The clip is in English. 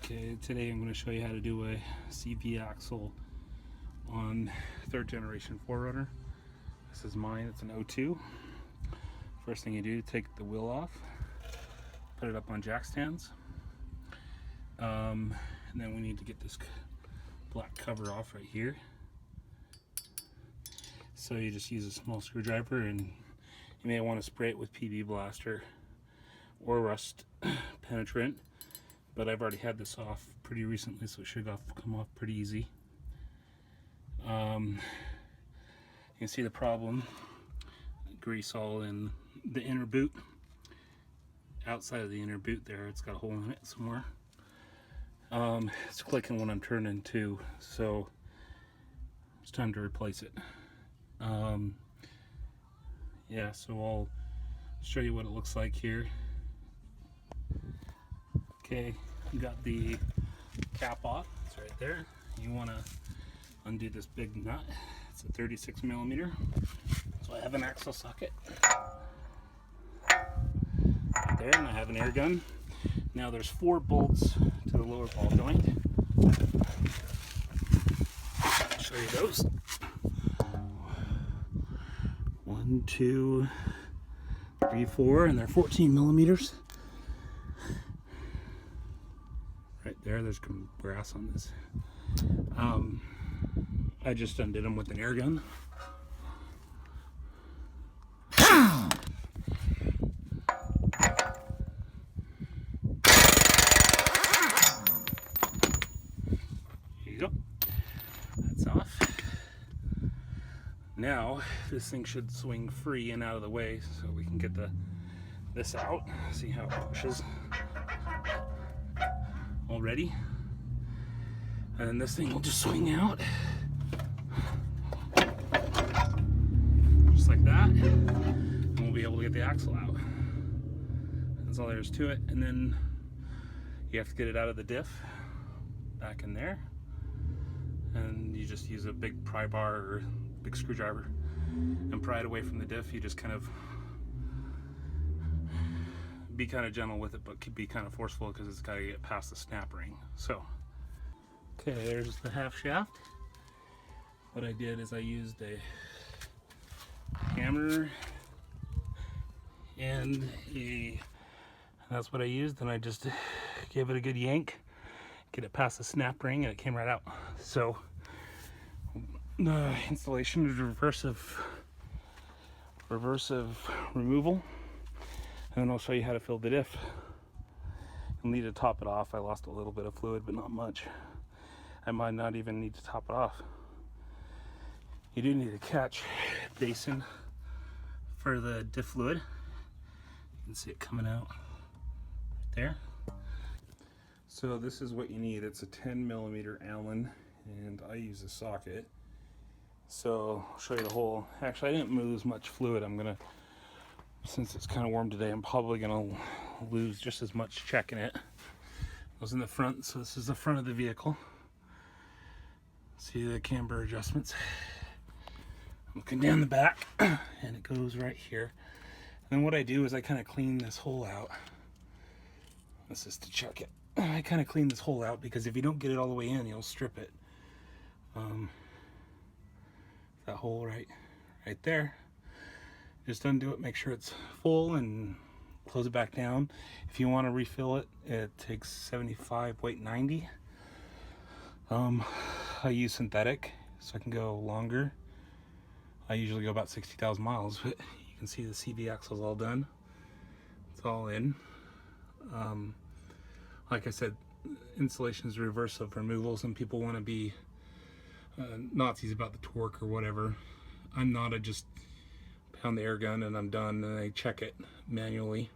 Okay, today I'm going to show you how to do a CV axle on 3rd generation 4Runner. This is mine, it's an 02. First thing you do, take the wheel off, put it up on jack stands, and then we need to get this black cover off right here. So you just use a small screwdriver, and you may want to spray it with PB Blaster or rust penetrant. But I've already had this off pretty recently, so it should come off pretty easy. You can see the problem: grease all in the inner boot. Outside of the inner boot there, it's got a hole in it somewhere. It's clicking when I'm turning too, so it's time to replace it. Yeah, so I'll show you what it looks like here. Okay, you got the cap off, it's right there. You want to undo this big nut. It's a 36 millimeter. So I have an axle socket right there, and I have an air gun. Now there's 4 bolts to the lower ball joint. I'll show you those. 1, 2, 3, 4, and they're 14 millimeters. Right there, there's some brass on this. I just undid them with an air gun. Here you go. That's off. Now this thing should swing free and out of the way, so we can get this out. See how it pushes. Already, and then this thing will just swing out just like that, and we'll be able to get the axle out. That's all there is to it. And then you have to get it out of the diff back in there, and you just use a big pry bar or big screwdriver and pry it away from the diff. You just kind of be kind of gentle with it, but be kind of forceful because it's got to get past the snap ring. So, okay, there's the half shaft. What I did is I used a hammer and that's what I used, and I just gave it a good yank, get it past the snap ring, and it came right out. So the installation is reversive removal. And then I'll show you how to fill the diff. You'll need to top it off. I lost a little bit of fluid, but not much. I might not even need to top it off. You do need a catch basin for the diff fluid. You can see it coming out right there. So this is what you need. It's a 10 millimeter Allen, and I use a socket. So I'll show you the hole. Actually, I didn't lose much fluid. Since it's kind of warm today, I'm probably going to lose just as much checking it. It was in the front, so this is the front of the vehicle. See the camber adjustments. I'm looking down the back, and it goes right here. And then what I do is I kind of clean this hole out. This is to check it. I kind of clean this hole out because if you don't get it all the way in, you'll strip it. That hole right there. Just undo it, make sure it's full, and close it back down. If you want to refill it, it takes 75, weight 90. I use synthetic, so I can go longer. I usually go about 60,000 miles, but you can see the CV axle's all done. It's all in. Like I said, installation is reverse of removal. Some people want to be Nazis about the torque or whatever. I'm not. I just pound the air gun and I'm done, and I check it manually.